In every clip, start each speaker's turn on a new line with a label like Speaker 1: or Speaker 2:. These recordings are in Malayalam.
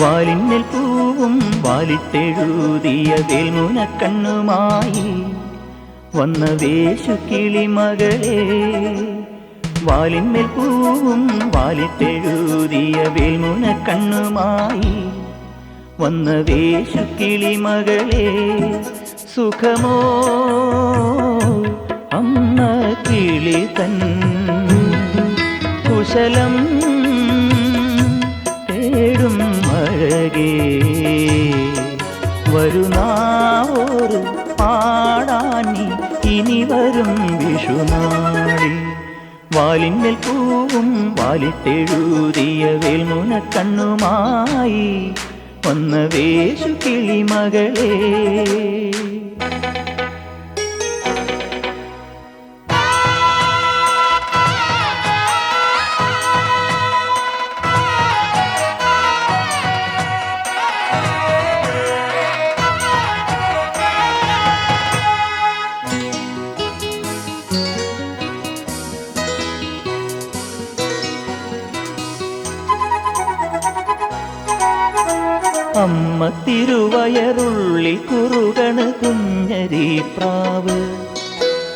Speaker 1: വാലിന്മേൽ പൂവും വാലിട്ടെഴുതിയ വേൽമുനക്കണ്ണുമായി വന്ന വേശുക്കിളി മകളെ. വാലിന്മേൽ പൂവും വാലിട്ടെഴുതിയ വേൽമുനക്കണ്ണുമായി വന്ന വേശുക്കിളി മകളെ. സുഖമോ അമ്മ കിളി തൻ കുശലം തേടും അഴകേ. വരുന്നാവോറ് പാടാനി ഇനി വരും വിഷുനാളിൽ. വാലിന്മേൽ പൂവും വാലിട്ടെഴുതിയ വേൽമുനക്കണ്ണുമായി വന്ന വേശുക്കിളി മകളെ. അമ്മ തിരുവയറുള്ളിൽ കുറുകണ് കുഞ്ഞരി പ്രാവ്,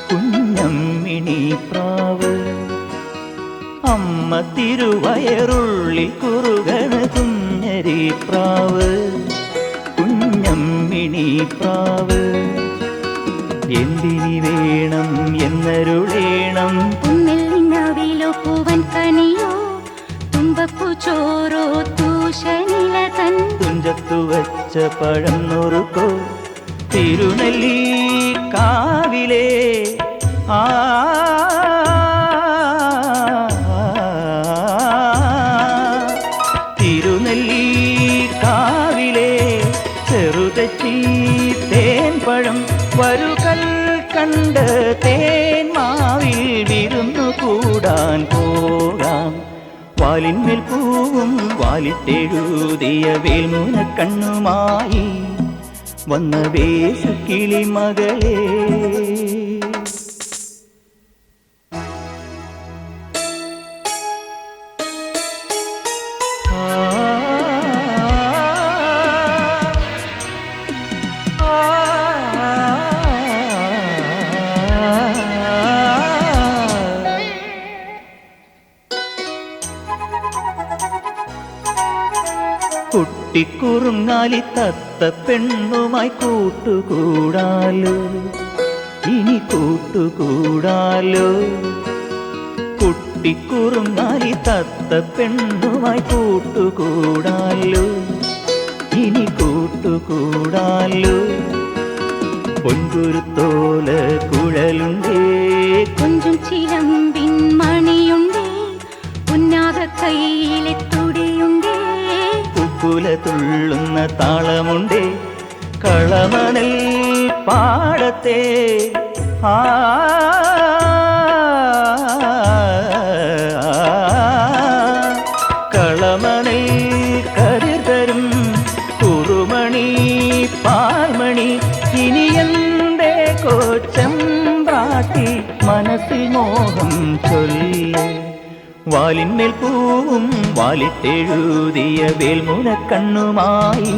Speaker 1: കുഞ്ഞമ്മിണി പ്രാവ്. അമ്മ തിരുവയറുള്ളിൽ കുറുകണ് കുഞ്ഞരി പ്രാവ്, കുഞ്ഞമ്മിണി പ്രാവ്. എന്തിനി വേണം എന്നരുളേണം,
Speaker 2: പുന്നെല്ലിനാവിലോ പൂവൻ കനിയോ തുമ്പപ്പൂ ചോറോ തൂശനില തൻ
Speaker 1: തുഞ്ചത്തു വച്ച പഴം നുറുക്കോ തിരുനെല്ലി കാവിലെ. ആ തിരുനെല്ലി കാവിലെ ചെറുതെച്ചി തേൻ പഴം വരുകൽ കണ്ട് തേൻ മാവിൽ വിരുന്നു കൂടാൻ പോകാം. വാലിന്മേൽ പൂവും വാലിട്ടെഴുതിയ വേൽമുനക്കണ്ണുമായി വന്ന വേശുക്കിളി മകളെ. കുട്ടിക്കുറുങ്ങാലി തത്ത പെണ്ണുമായി കൂട്ടുകൂടാലോ, ഇനി കൂട്ടുകൂടാലോ. കുട്ടിക്കുറുങ്ങാലി തത്ത പെണ്ണുമായി കൂട്ടുകൂടാലോ, ഇനി കൂട്ടുകൂടാലോ. പൊൻകുരുത്തോല കുഴലുണ്ടേ,
Speaker 2: കൊഞ്ചും ചിലമ്പിൻ മണിയുണ്ടേ, ഉന്നാക കയ്യിലെ തുടിയുണ്ടേ.
Speaker 1: കുല തുള്ളുന്ന താളമുണ്ടേ, കളമണൽ പാടത്തെ. ആ കളമണൽ കതിർ തരും കുറുമണി പാൽമണി. ഇനി എന്തേ കോച്ചം പ്രാട്ടി മനസ്സിൽ മോഹം ചൊല്ല്. വാലിന്മേൽ പൂവും വാലിട്ടെഴുതിയ വേൽമുനക്കണ്ണുമായി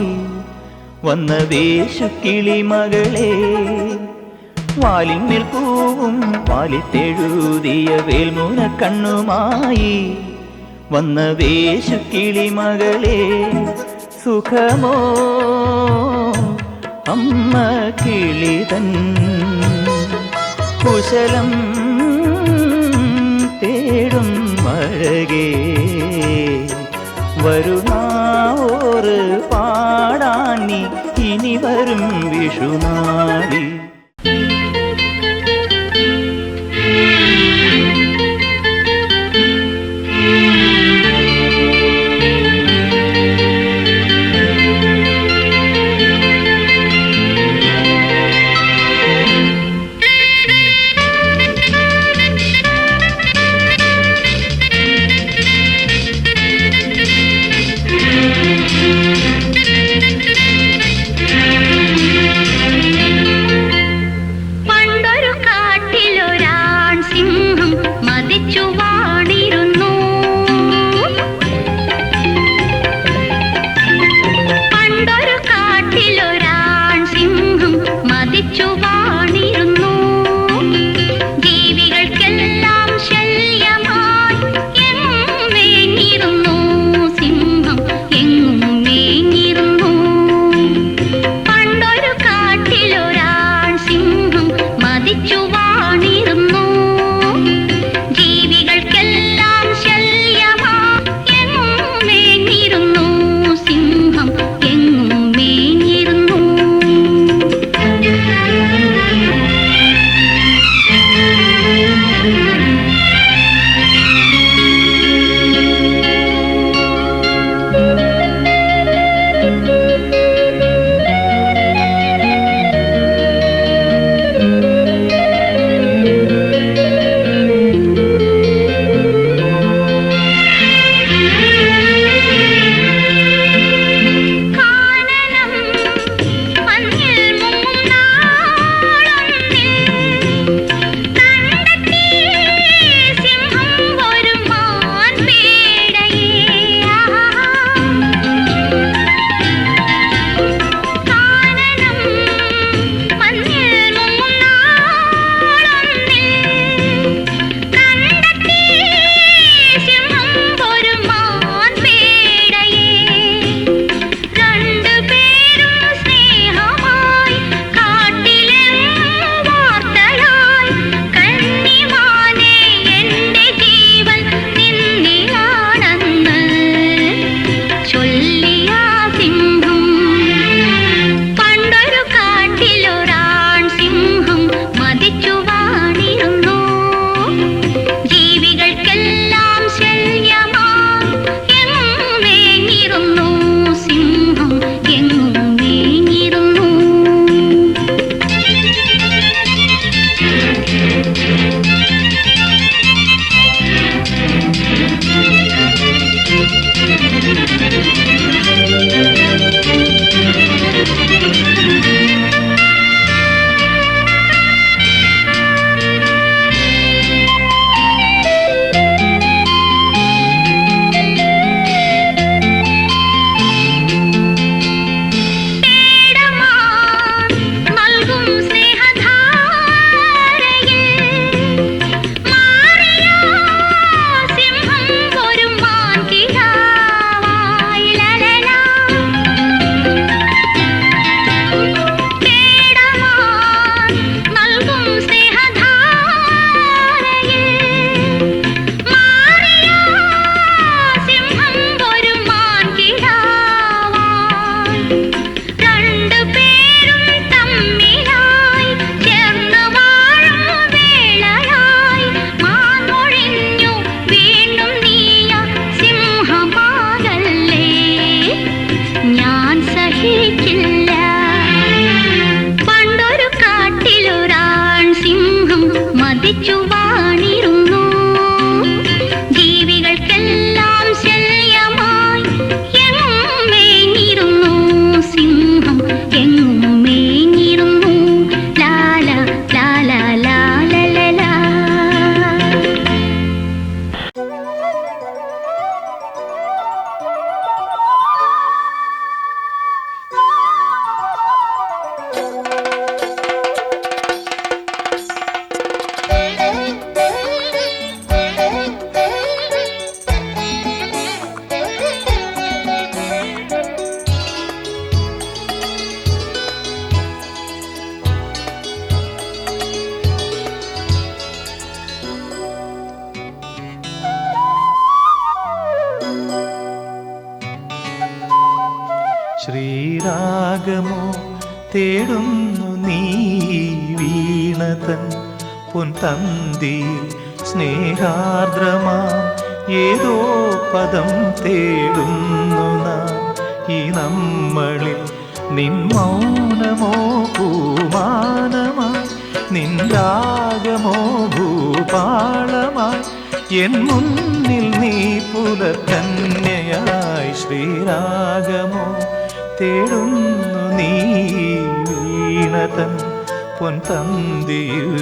Speaker 1: വന്ന വേശുക്കിളി മകളെ. വാലിന്മേൽ പൂവും വാലിട്ടെഴുതിയ വേൽമുനക്കണ്ണുമായി വന്ന വേശുക്കിളി മകളെ. സുഖമോ അമ്മ കിളി തൻ കുശലം തേടും അഴകേ. വരുന്നാവോറ് പാടാനി ഇനി വരും വിഷുനാളിൽ.
Speaker 2: സുഖിച്ചു വാണിരുന്നു. ജീവികൾക്കെല്ലാം ശല്യമായി എങ്ങും മേഞ്ഞിരുന്നു. സിംഹം എങ്ങും മേഞ്ഞിരുന്നു. ലാല ലാല ലാല.
Speaker 1: ശ്രീരാഗമോ തേടുന്നു നീ വീണതൻ പൊൻതന്തിയിൽ സ്നേഹാർദ്രമാം ഏതോ പദം തേടുന്നു നാം ഈ നമ്മളിൽ. നിൻ മൗനമോ പൂമാനമായി, നിൻ രാഗമോ ഭൂപാളമായി, എൻ മുന്നിൽ നീ പുലർക്കന്യയായി. ശ്രീരാഗമോ തേടുന്നു നീ വീണതൻ പൊൻതന്തിയിൽ.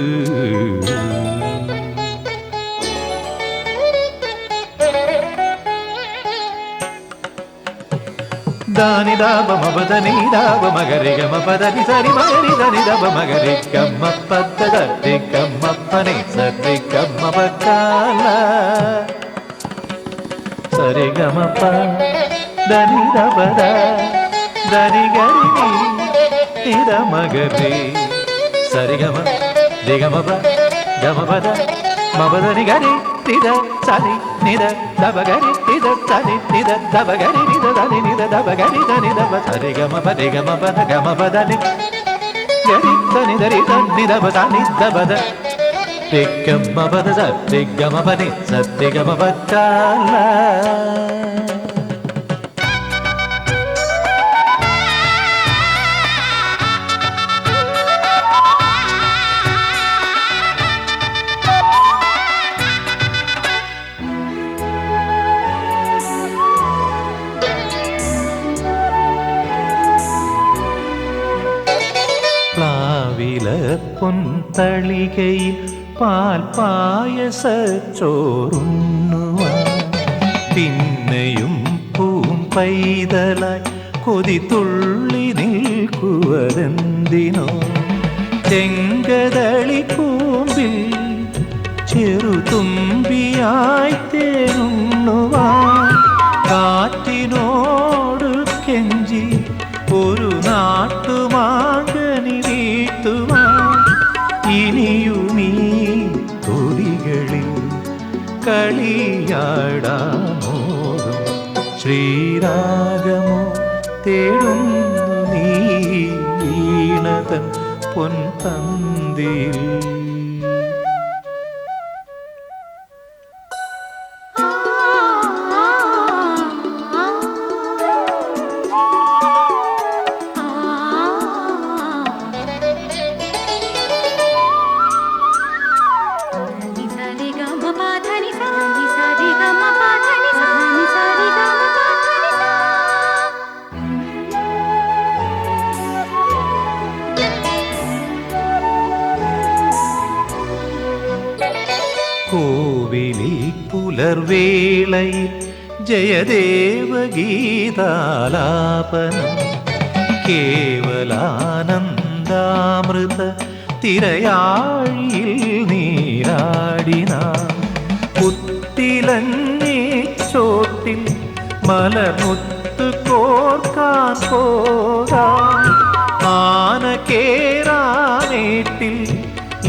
Speaker 1: ದಾನಿ ದಾಬ ಮಬದನಿ ದಾಬ ಮಗರಿ ಗಮ ಪದನಿ ಸರಿ ಮಗರಿ ಧನಿ ದಬ ಮಗರಿ ಗಮ್ಮ ಪದ ಧರಿ ಗಮ್ಮ ಪನಿ ಸರಿ ಗಮ್ಮ ಬಕಾಲ ಸರಿ ಗಮ ಪ ಧನಿ ದಬದ ಧನಿ ಗರಿ ನಿದ ಮಗರಿ ಸರಿ ಗಮ ದಿಗಮ ಪ ಗಮ ಪದ ಮಬದನಿ ಗರಿ ನಿದ ಸರಿ ನಿದ ದಬಗರಿ ನಿದ ಸರಿ ನಿದ ದಬಗರಿ ನಿದ ಧನಿ ನಿದ ದಬಗರಿ ಧನಿ ದಬ ಸರಿ ಗಮ ಪದ ಗಮ ಪದ ಗಮ ಪದನಿ ಗರಿ ಧನಿ ಧರಿ ಧನಿ ದಬ ಧನಿ ದಬದ ಗಮ ಪದ ಸರಿ ಗಮ ಪನಿ ಸರಿ ಗಮ ಪಕಾಲ. പൊൻതളികയിൽ പാൽപായസച്ചോറുണ്ണുവാൻ പിന്നെയും പൂമ്പൈതലായി കൊതിതുള്ളി നിൽക്കുവതെന്തിനോ. ചെങ്കതളി കൂമ്പിൽ ചെറുതുമ്പിയായി തേനുണ്ണുവാൻ കാറ്റിനോട് കെഞ്ചി ഒരു നാട്ടുമാങ്കനി വീട്ടുവാൻ ഇനിയുമീ തൊടികളിൽ കളിയാടാമോതും. ശ്രീരാഗമോ തേടുന്നു നീ വീണതൻ പൊൻതന്തിയിൽ. കോവിലി പുലർവേളയിൽ ജയദേവഗീതാലാപനം കേവലാനന്ദാമൃത തിരയാഴിയിൽ നീരാടിനാം. പുത്തിലങ്ങേ ചോട്ടിൽ മലമുത്ത് കോർക്കാൻ പോകാം. ആന കേറാനേട്ടിൽ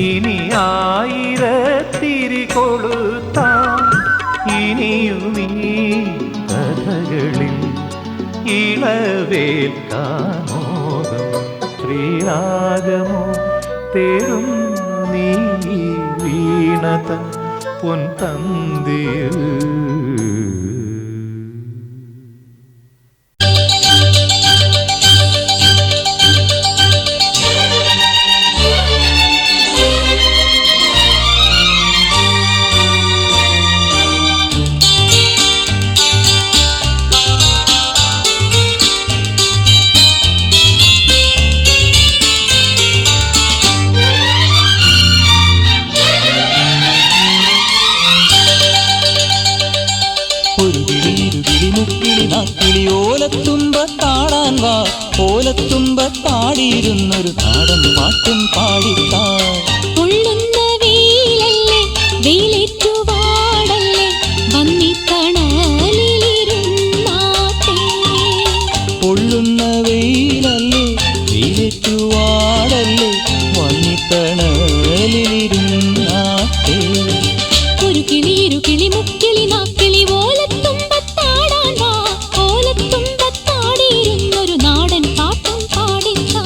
Speaker 1: ഇനി ആയിരത്തിരി കൊളുത്താം. ഇനിയുമീ കഥകളിൽ ഇളവേൽക്കാമോദം. ശ്രീരാഗമോ തേടുന്നു നീ വീണതൻ പൊൻതന്തിയിൽ.
Speaker 3: കിളി ഓലത്തുമ്പത്താടാൻ വാ, ഓലത്തുമ്പത്താടിയിരുന്നൊരു നാടൻ പാട്ടും പാടിത്താ.
Speaker 2: പൊള്ളുന്ന വെയിലല്ലേ വെയിലേറ്റു വാടല്ലേ വന്നിത്തണലിലിരുന്നാട്ടെ.
Speaker 3: പൊള്ളുന്ന വെയിലല്ലേ വെയിലേറ്റു വാടല്ലേ വന്നിത്തണലിലിരുന്നാട്ടെ.
Speaker 2: ഒരു കിളി ഇരു കിളി മുക്കിളി നാക്കിളി ഓലത്തുമ്പത്താടാൻ വാ, ഓലത്തുമ്പത്താടിയിരുന്നൊരു നാടൻ പാട്ടും പാടിത്താ.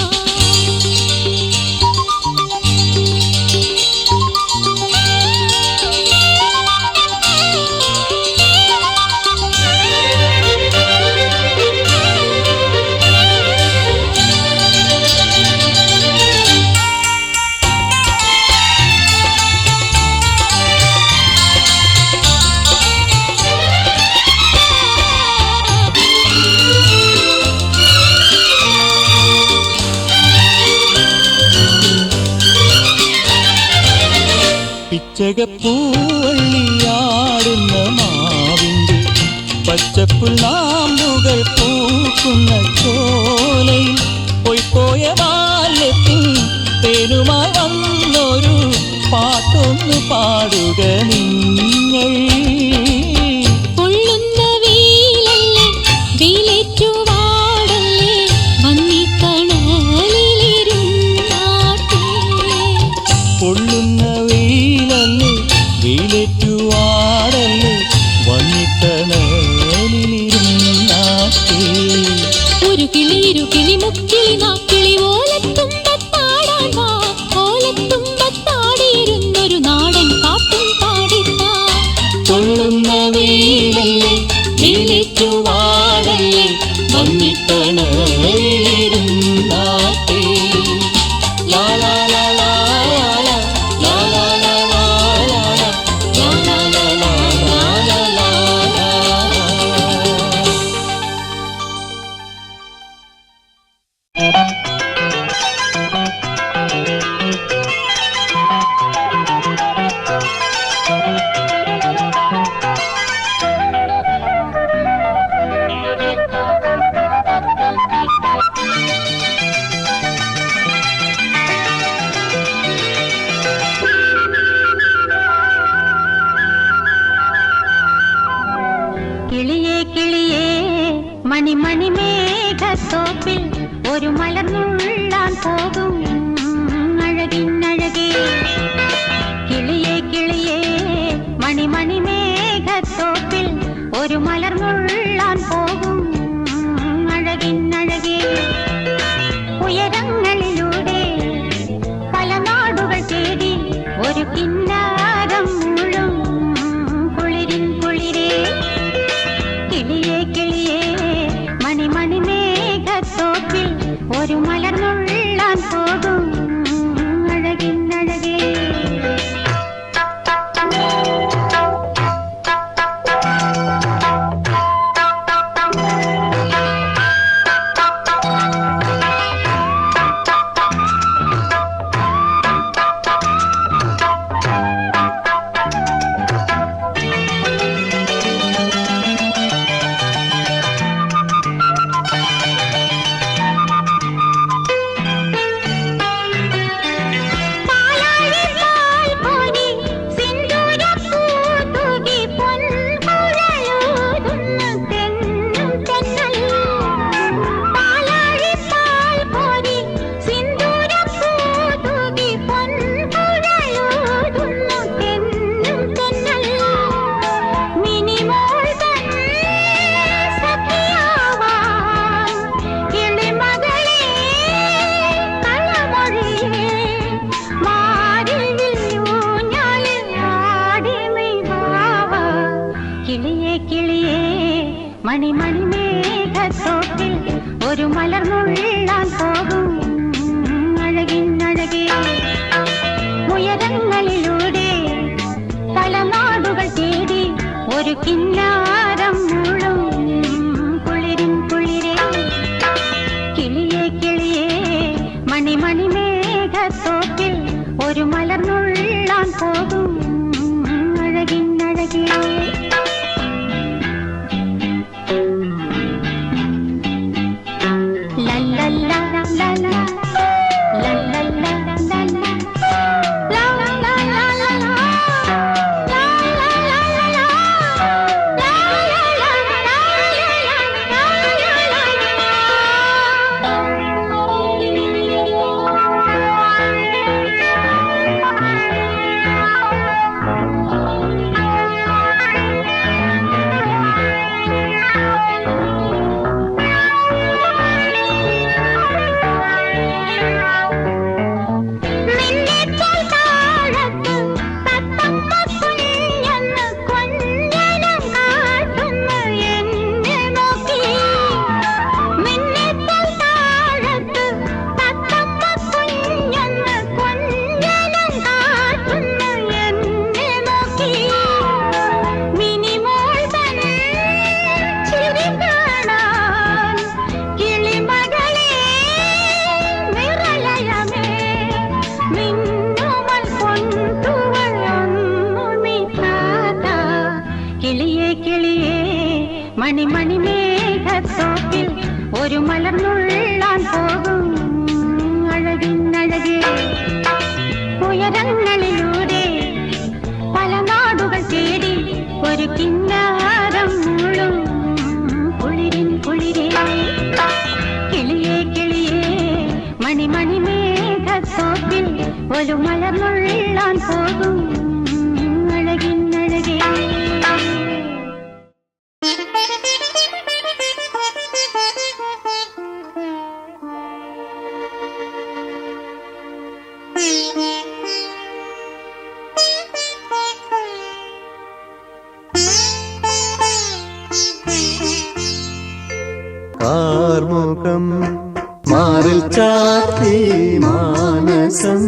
Speaker 3: പിച്ചകപ്പൂവള്ളിയാടുന്ന മാവിൻ്റെ പച്ചപ്പുൽനാമ്പുകൾ പൂക്കുന്ന ചോലയിൽ പോയ ബാല്യത്തിൻ തേനുമായി വന്നൊരു പാട്ടൊന്നു പാടുക നിങ്ങൾ.
Speaker 2: പൊള്ളുന്ന വെയിലല്ലേ വെയിലേറ്റു വാടല്ലേ വന്നിത്തണലിലിരുന്നാട്ടെ.
Speaker 3: പൊള്ളുന്ന വെയിലല്ലേ വെയിലേറ്റു വാടല്ലേ വന്നിത്തണലിലിരുന്നാട്ടെ.
Speaker 2: ഒരു കിളി ഇരു കിളി മുക്കിളി നാക്കിളി ഓലത്തുമ്പത്താടാൻ വാ, ഓലത്തുമ്പത്താടിയിരുന്നൊരു നാടൻ പാട്ടും പാടിത്താ.
Speaker 3: പൊള്ളുന്ന വെയിലല്ലേ വെയിലേറ്റു വാടല്ലേ വന്നിത്തണലിലിരുന്നാട്ടെ. ലാ ലാ ലാ ലാ ലാ ലാ ലാ ലാ ലാ ലാ ലാ ലാ ലാ ലാ ലാ ലാ ലാ.
Speaker 2: കിളിയേ കിളിയേ മണിമണി മേഘത്തോപ്പിൽ ഒരു മലർന്നുള്ളാൻ പോകും അഴകിനഴകേ. കിളിയേ കിളിയേ മണിമണി മേഘത്തോപ്പിൽ ഒരു മലർന്നുള്ളാൻ പോകും അഴകിനഴകേ. ഉയരങ്ങളിലൂടെ പല നാടുകൾ തേടി ഒരു കിന്നാരം മുഴും കുളിരിൻ കുളിരേ. കിളിയേ കിളിയേ മണിമണി മേഘത്തോപ്പിൽ ഒരു മലർന്നുള്ളാൻ പോകും അഴകിനഴകേ. മണിമണി മേഘത്തോട്ടിൽ ഒരു മലർന്നുള്ളാൻ പോകും അഴകിനഴകേ. ഉയരങ്ങളിലൂടെ പല നാടുകൾ തേടി ഒരു കിന്നാരം മുഴും കുളിരിൻ കുളിരേ. കിളിയേ കിളിയേ മണിമണി മേഘത്തോട്ടിൽ ഒരു മലർന്നുള്ളാൻ പോകും അഴകിനഴകേ.
Speaker 4: മണിമണി മേഘത്തോപ്പിൽ ഒരു മലർന്നുള്ളാൻ പോകും അഴകിന്നഴകേ. ഉയരങ്ങളിലൂടെ പല നാടുകൾ തേടി ഒരു കിന്നാരം മൂളും കുളിരിൻ കുളിരേ. കിളിയേ കിളിയേ മണിമണി മേഘത്തോപ്പിൽ ഒരു മലർന്നുള്ളാൻ പോകും അഴകിന്നഴകേ.
Speaker 3: കാർമുഖം മാറിൽ ചാർത്തി മാനസം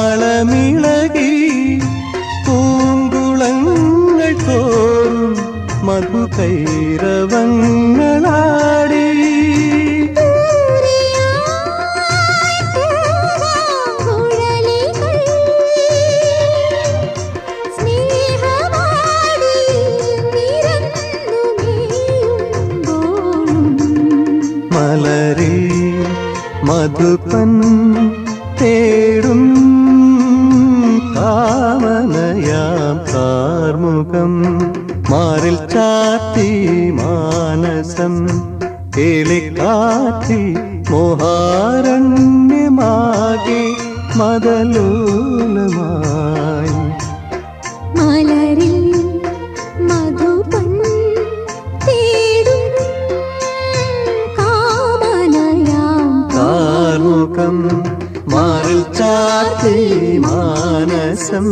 Speaker 3: തെളിദീപനാളമിളകി പൂങ്കുളങ്ങൾ തോറും മധുകൈരവങ്ങളാടി. മലരിൽ മധുപൻ തേടും കാമനയാം കാർമുഖം മാറിൽ ചാത്തി മാനസം കേളിക്കാറ്റി മോഹാരണ്യമാകെ മദലോലമായി.
Speaker 2: മലരിൽ മധുപൻ തേടും കാമനയാം
Speaker 3: കാർമുഖം മാറിൽ ചാത്തി മാനസം.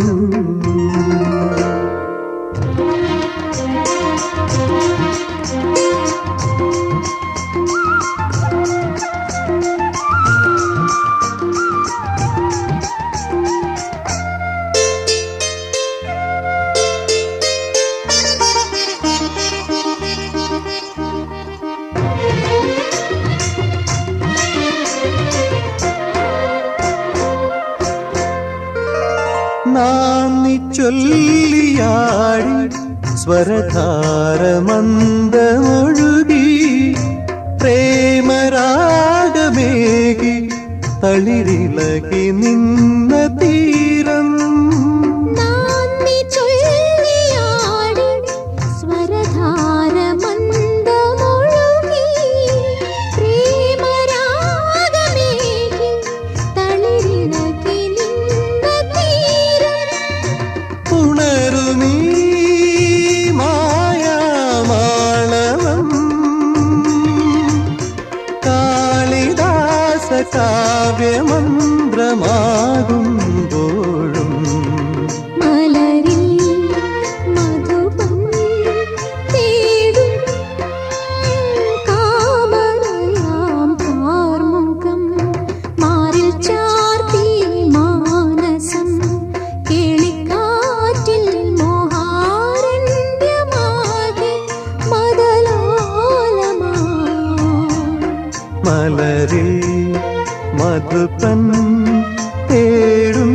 Speaker 3: നാന്ദി ചൊല്ലിയാടി സ്വരധാരമന്ദമൊഴുകി പ്രേമരാഗമേകി തളിരിളകി നിന്ന തീരം. കാവ്യമന്ത്രമാകുമ്പോഴും
Speaker 2: മലരിൽ മധുപൻ തേടും കാമനയാം കാർമുഖം മാറിൽ ചാർത്തി മാനസം കേളിക്കാറ്റിൽ മോഹാരണ്യമാകെ മദലോലമായി.
Speaker 3: മലരിൽ മധുപൻ തേടും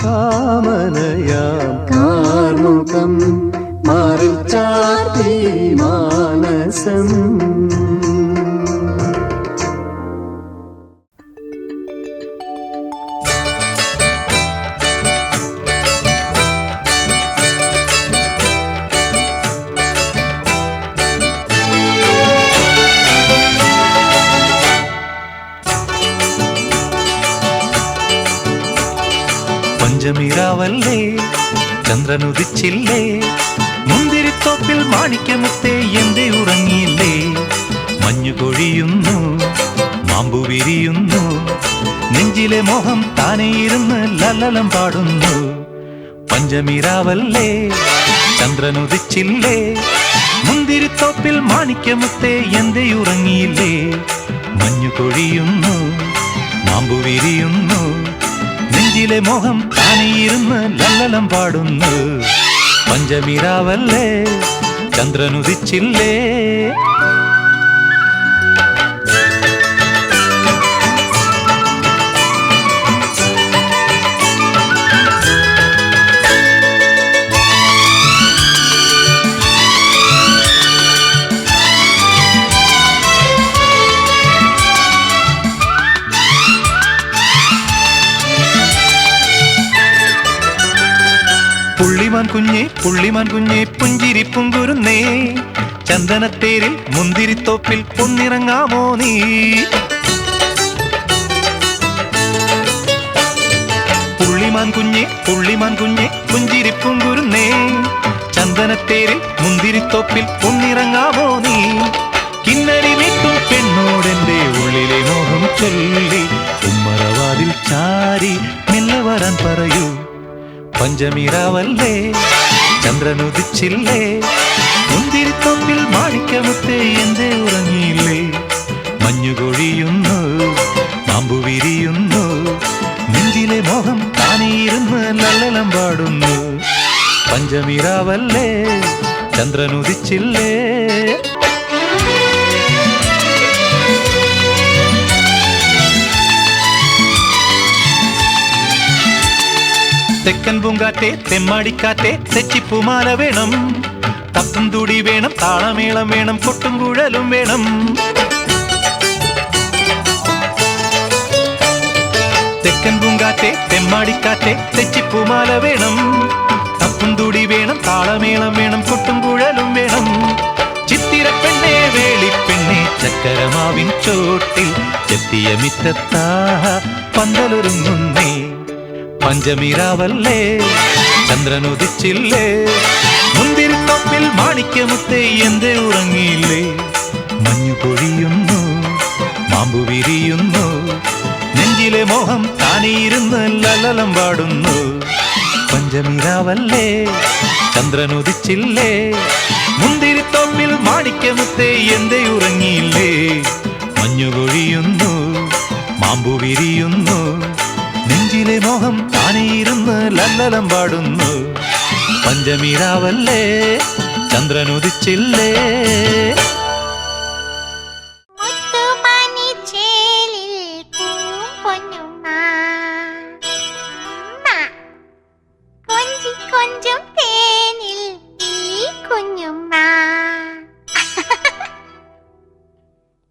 Speaker 3: കാമനയാം കാർമുഖം മാറിൽ ചാർത്തി മാനസം.
Speaker 1: പഞ്ചമിരാവല്ലേ ചന്ദ്രനുദിച്ചില്ലേ മുന്തിരിത്തോപ്പിൽ മാണിക്യമുത്തേ എന്തേ ഉറങ്ങിയില്ലേ മഞ്ഞു കൊഴിയുന്നു, മാമ്പു വിരിയുന്നു, നെഞ്ചിലെ മോഹം താനേ ഇരുന്ന് ലല്ലലം പാടുന്നു. പഞ്ചമിരാവല്ലേ, ചന്ദ്രനുദിച്ചില്ലേ, മുന്തിരിത്തോപ്പിൽ മാണിക്യമുത്തേ എന്തേ ഉറങ്ങിയില്ലേ? മഞ്ഞു കൊഴിയുന്നു, മാമ്പു വിരിയുന്നു, നെഞ്ചിലെ മോഹം താനേ ഇരുന്ന് ലല്ലലം പാടുന്നു. പഞ്ചമിരാവല്ലേ, ചന്ദ്രനുദിച്ചില്ലേ. പുള്ളിമാൻ കുഞ്ഞേ പുഞ്ചിരി പുങ്കുരുന്നേ, ചന്ദനത്തേരിൽ മുന്തിരിത്തോപ്പിൽ പൊന്നിറങ്ങാമോ നീ? പുള്ളിമാൻ കുഞ്ഞേ പുഞ്ചിരി പുങ്കുരുന്നേ, ചന്ദനത്തേരിൽ മുന്തിരിത്തോപ്പിൽ പൊന്നിറങ്ങാമോ നീ? കിന്നരി വീട്ടും പെണ്ണോടെന്റെ ഉള്ളിലെ മോഹം ചൊല്ലി, ഉമ്മറവാതിൽ ചാരി മെല്ലെ വരാൻ പറയൂ. പഞ്ചമിരാവല്ലേ, ചന്ദ്രനുദിച്ചില്ലേ, മുന്തിരിത്തോപ്പിൽ മാണിക്യമുത്തേ എന്തേ ഉറങ്ങിയില്ലേ? മഞ്ഞു കൊഴിയുന്നു, മാമ്പു വിരിയുന്നു, നെഞ്ചിലെ മോഹം താനേ ഇരുന്ന് ലല്ലലം പാടുന്നു. പഞ്ചമിരാവല്ലേ, ചന്ദ്രനുദിച്ചില്ലേ. തെക്കൻ പൂങ്കാറ്റെ, തെമ്മാടിക്കാറ്റെ, തെച്ചിപ്പൂമാല വേണം, തപ്പും തുടി വേണം, താളമേളം വേണം, കൊട്ടും കുഴലും വേണം. തെക്കൻ പൂങ്കാറ്റെ, തെമ്മാടിക്കാറ്റെ, തെച്ചിപ്പൂമാല വേണം, തപ്പും തുടി വേണം, താളമേളം വേണം, കൊട്ടും കുഴലും വേണം. ചിത്തിരപ്പെണ്ണേ, വേളിപ്പെണ്ണേ, ചക്കരമാവിൻ ചോട്ടിൽ ചെത്തിയ മിറ്റത്താ പന്തലൊരുങ്ങുന്നേ. പഞ്ചമിരാവല്ലേ, ചന്ദ്രനുദിച്ചില്ലേ, മുന്തിരിത്തോപ്പിൽ മാണിക്യമുത്തേ എന്തേ ഉറങ്ങിയില്ലേ? മഞ്ഞു കൊഴിയുന്നു, മാമ്പു വിരിയുന്നു, നെഞ്ചിലെ മോഹം താനേ ഇരുന്ന് ലല്ലലം പാടുന്നു. പഞ്ചമിരാവല്ലേ, ചന്ദ്രനുദിച്ചില്ലേ, മുന്തിരിത്തോപ്പിൽ മാണിക്യമുത്തേ എന്തേ ഉറങ്ങിയില്ലേ? മഞ്ഞു കൊഴിയുന്നു, മാമ്പു വിരിയുന്നു, നെഞ്ചിലെ മോഹം താനേ ഇരുന്ന് ലല്ലലം പാടുന്നു. പഞ്ചമിരാവല്ലേ, ചന്ദ്രനുദിച്ചില്ലേ.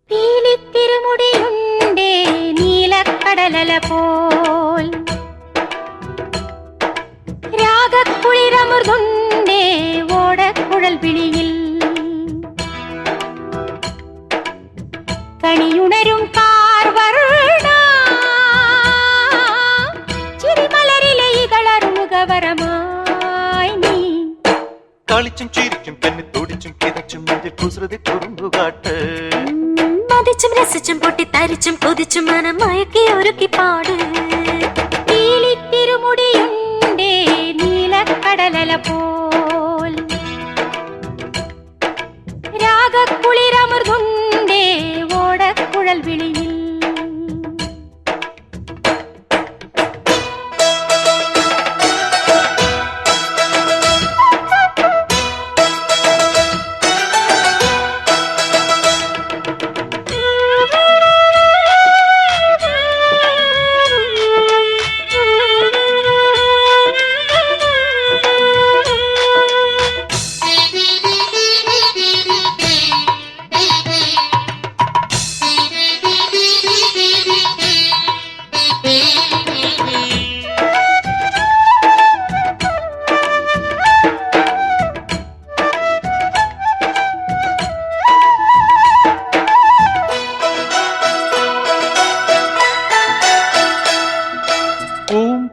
Speaker 4: പീലിത്തിരുമുടിയുണ്ടേ നീലക്കടലല പോൽ, രാഗക്കുളിരമൃതുണ്ടേ ഓടക്കുഴൽ പിടിയിൽ, കണിയുണരും കാർവർണ ചിരിമലരിലെ ഇതളറുമുഖവരമായി നീ.
Speaker 1: കളിച്ചും ചിരിച്ചും പെണ്ണി തുടിച്ചും കിതച്ചും നെഞ്ചിൽ കുസൃതി കുറുമ്പുകാട്ട്,
Speaker 2: മതിച്ചും രസിച്ചും പൊട്ടിത്തരിച്ചും കൊതിച്ചും മനം മയക്കി ഒരുക്കി പാട്.
Speaker 4: പീലിത്തിരുമുടിയുണ്ടേ നീലക്കടലല പോൽ, രാഗക്കുളിരമൃതുണ്ടേ ഓടക്കുഴൽ വിളിയിൽ.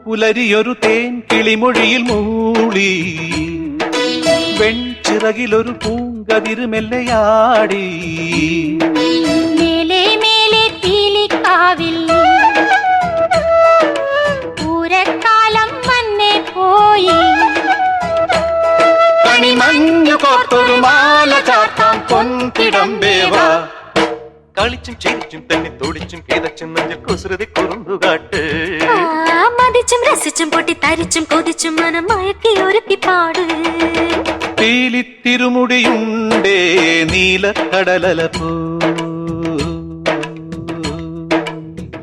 Speaker 1: പുലരിയൊരു തേൻ കിളിമൊഴിയിൽ മൂളി, വെൺചിറകിലൊരു പൂങ്കതിരുമെല്ലയാടി
Speaker 4: മേലെ മേലെ പീലിക്കാവിൽ പൂരക്കാലം വന്നേ പോയി
Speaker 1: കണിമഞ്ഞു കോർത്തൊരു മാല ചാർത്താം പൊൻകിടമ്പേവാ കളിച്ചും ചിരിച്ചും തന്നെ തുടിച്ചും കിതച്ചും നെഞ്ചിൽ കുസൃതി കുറുമ്പുകാട്ട്
Speaker 2: മതിച്ചും രസിച്ചും പൊട്ടി തരിച്ചും കൊതിച്ചും മനം മയക്കി ഒരുക്കി പാട്
Speaker 1: പീലിത്തിരുമുടിയുണ്ടേ നീലക്കടലല പോ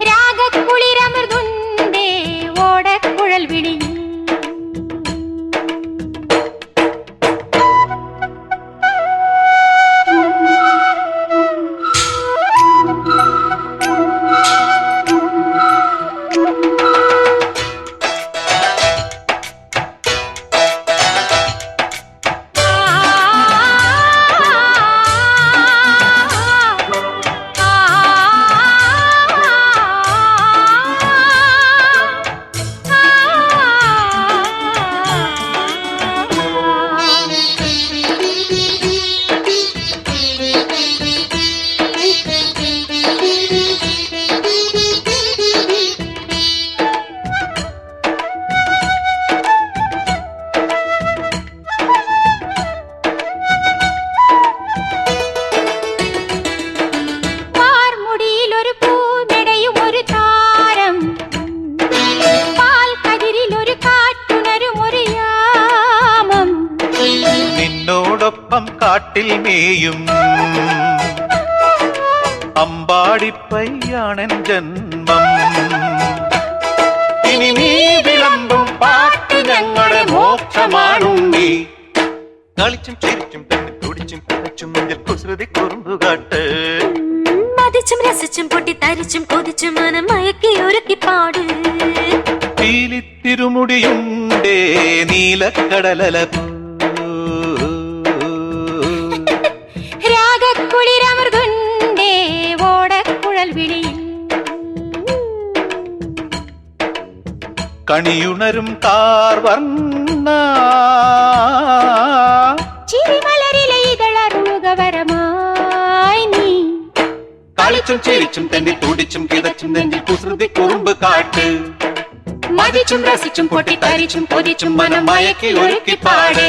Speaker 4: രാഗക്കുളിരമൃതുണ്ടേ ഓടക്കുഴൽ വിളി
Speaker 1: കാട്ടിൽ മേയും അമ്പാടിപ്പയ്യാണെൻ ജന്മം ഇനി നീ വിളമ്പും പാട്ട് ഞങ്ങളുടെ മോക്ഷമാണുണ്ണി കളിച്ചും ചിരിച്ചും തന്നെ തുടിച്ചും കുതച്ചും നെഞ്ചിൽ കുസൃതി കുറുമ്പുകാട്ട്
Speaker 2: മതിച്ചും രസിച്ചും പൊട്ടി തരിച്ചും കൊതിച്ചും മനം മയക്കി ഒരുക്കി പാട്
Speaker 1: പീലിത്തിരുമുടിയുണ്ടേ നീലക്കടലല
Speaker 4: രാഗക്കുളിരമൃതുണ്ടേ ഓടക്കുഴൽ വിളിയിൽ
Speaker 1: കണിയുണരും കാർവർണ്ണ
Speaker 4: ചിരിമലരിലെ ഇതളറുകവരമായി നീ
Speaker 1: കളിച്ചും ചിരിച്ചും തന്നെ തുടിച്ചും കിതച്ചും നെഞ്ചിൽ കുസൃതി കുറുമ്പ് കാട്ട്
Speaker 4: മതിച്ചും രസിച്ചും പൊട്ടി തരിച്ചും
Speaker 1: കൊതിച്ചും മനം മയക്കി ഒരുക്കി പാട്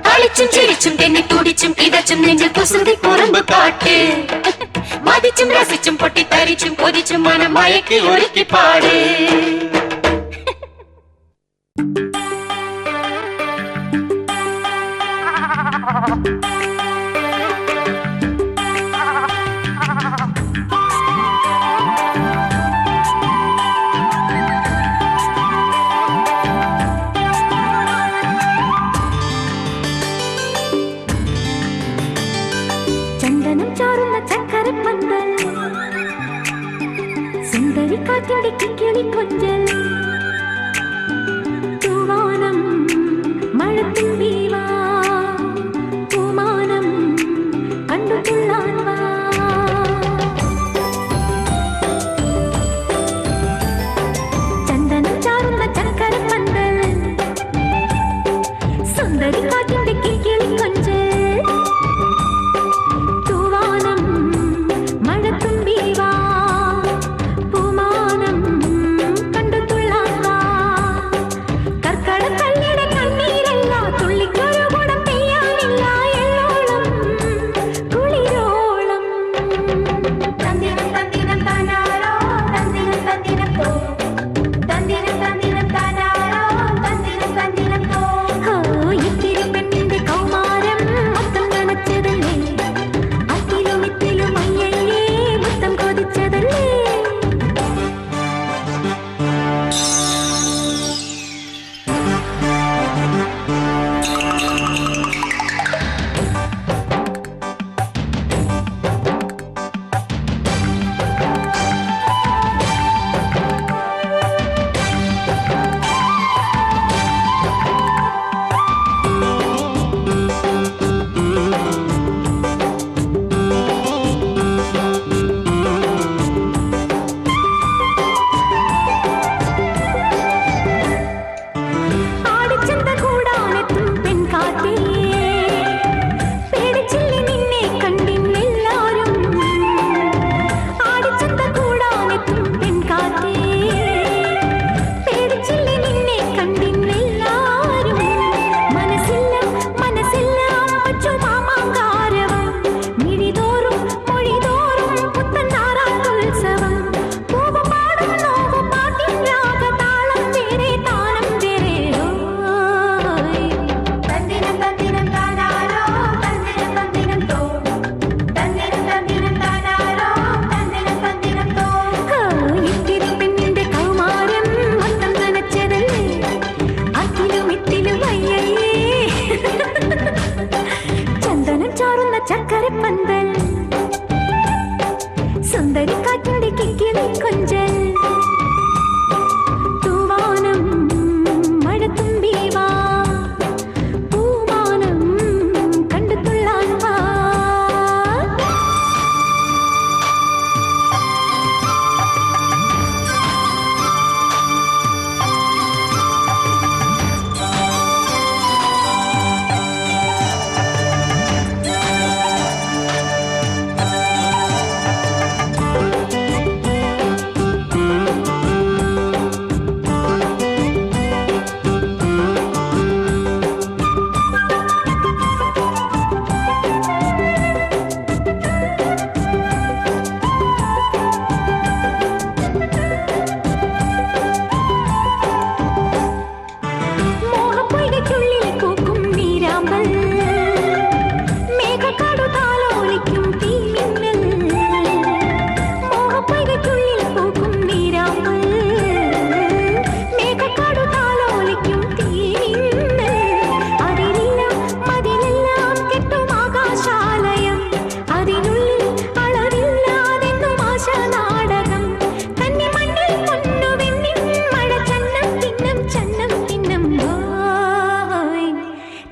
Speaker 2: കളിച്ചും ചിരിച്ചും തെന്നി തുടിച്ചും കിതച്ചും നെഞ്ചിൽ കുസൃതി കുറുമ്പ് കാട്ട്
Speaker 4: മതിച്ചും രസിച്ചും പൊട്ടി തരിച്ചും കൊതിച്ചും മനം
Speaker 1: മയക്കി ഒരുക്കി പാട്
Speaker 2: ചന്ദനം ചാറുന്ന ചക്കരപ്പന്തൽ സുന്ദരി കാറ്റടിക്കും കിളിക്കൊഞ്ചൽ തൂവാനം മഴത്തും വീവാ പൂമാനം കണ്ടു തുള്ളാൻ വാ ചന്ദനം ചാറുന്ന ചക്കരപ്പന്തൽ സുന്ദരി കാറ്റടിക്കും കിളിക്കൊഞ്ചൽ പെണ്ണിൻ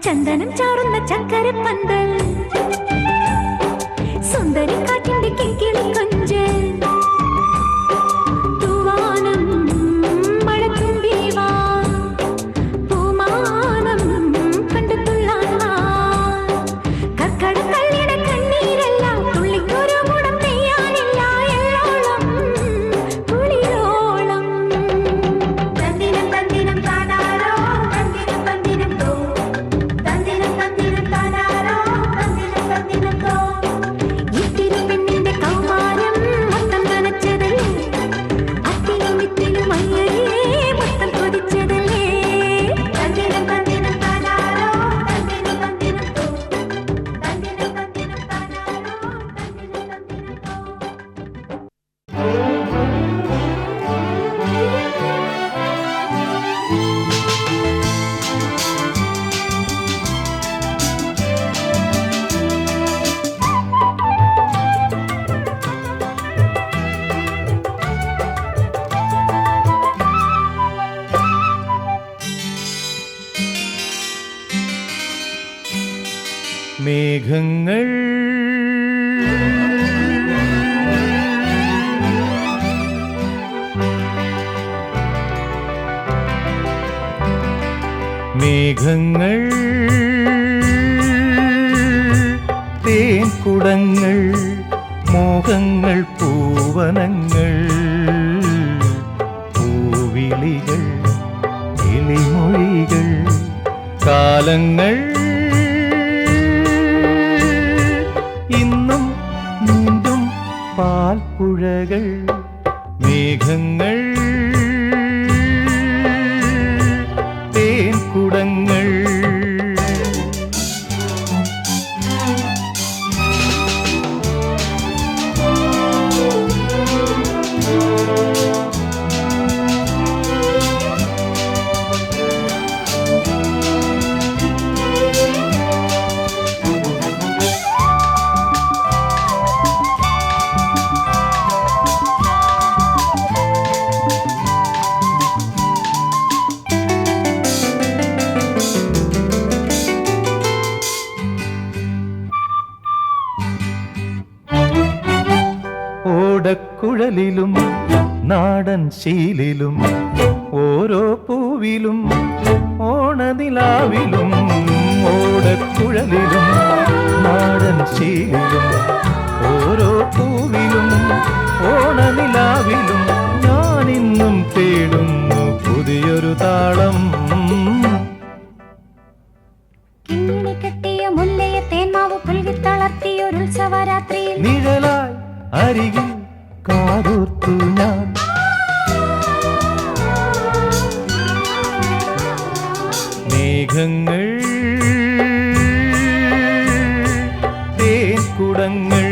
Speaker 5: ചന്ദനം ചാറുന്ന ചക്കരപ്പന്തൽ സുന്ദരി കാറ്റിന്റെ കിക്കിളി കൊഞ്ചൽ തൂവാനം മഴത്തുമ്പി വാ പൂമാനം കണ്ടു തുള്ളാൻ വാ കർക്കട കള്ളിയുടെ കണ്ണീരെല്ലാം തുള്ളിക്കൊരു മുടം പെയ്യാനില്ല എല്ലോളം കുളിരോളം തന്ദിനം തന്ദിനം താനാരോ തന്ദിനം തന്ദിനം തോ തന്ദിനം തന്ദിനം താനാരോ തന്ദിനം തന്ദിനം തോ ഇത്തിരി പെണ്ണിന്റെ കൗമാരം മൊത്തം നനച്ചതല്ലേ അത്തിനും ഇത്തിനും അയ്യേ മൊത്തം കൊതിച്ചതല്ലേ തന്ദിനം തന്ദിനം താനാരോ തന്ദിനം തന്ദിനം തോ തന്ദിനം തന്ദിനം താനാരോ തന്ദിനം തന്ദിനം തോ
Speaker 1: മേഘങ്ങൾ മേഘങ്ങൾ തേൻകുടങ്ങൾ മോഹങ്ങൾ പൂവനങ്ങൾ പൂവിളികൾ കിളിമൊഴികൾ കാലങ്ങൾ ഇന്നും നീണ്ടും പാൽപ്പുഴകൾ മേഘങ്ങൾ തേൻകുടങ്ങൾ ഓടക്കുഴലിലും നാടൻ ശീലിലും ഓരോ പൂവിലും ഓണനിലാവിലും ഓടക്കുഴലിലും നാടൻ ശീലിലും ഓരോ പൂവിലും ഓണനിലാവിലും ഞാനിന്നും തേടുന്നു പുതിയൊരു താളം
Speaker 5: കിങ്ങിണി കെട്ടിയ മുല്ലയെ തേന്മാവ് പുൽകി തളർത്തിയൊരുത്സവരാത്രിയിൽ
Speaker 1: നിഴലായി അരികിൽ കാതോർത്തു ഞാൻ മേഘങ്ങൾ തേൻകുടങ്ങൾ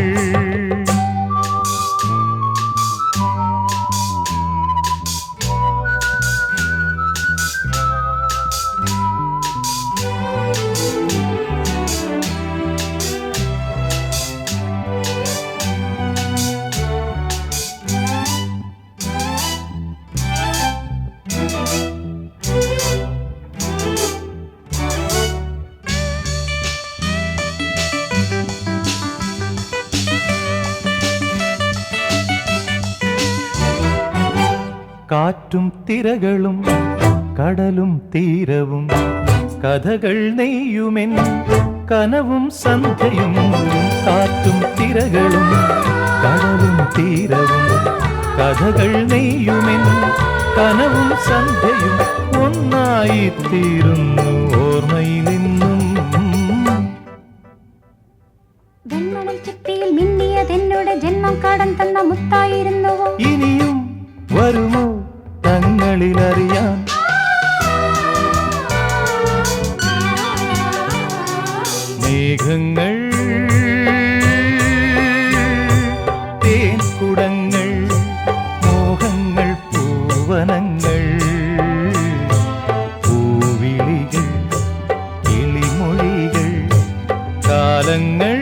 Speaker 1: കാറ്റും തിരകളും കടലും തീരവും കഥകൾ നെയ്യുമെൻ കനവും സന്ധ്യയും കാറ്റും തിരകളും കടലും തീരവും കഥകൾ നെയ്യുമെൻ കനവും സന്ധ്യയും ഒന്നായി തീരുന്നു ഓർമ്മയിലിന്നും
Speaker 5: വെൺമണൽ ചിപ്പിയിൽ മിന്നിയതെന്നോട് ജന്മം കടം തന്ന മുത്തായിരുന്നുവോ
Speaker 1: ഇനിയും വരുമോ തങ്ങളിലറിയാൻ മേഘങ്ങൾ തേൻകുടങ്ങൾ മോഹങ്ങൾ പൂവനങ്ങൾ പൂവിളികൾ കിളിമൊഴികൾ കാലങ്ങൾ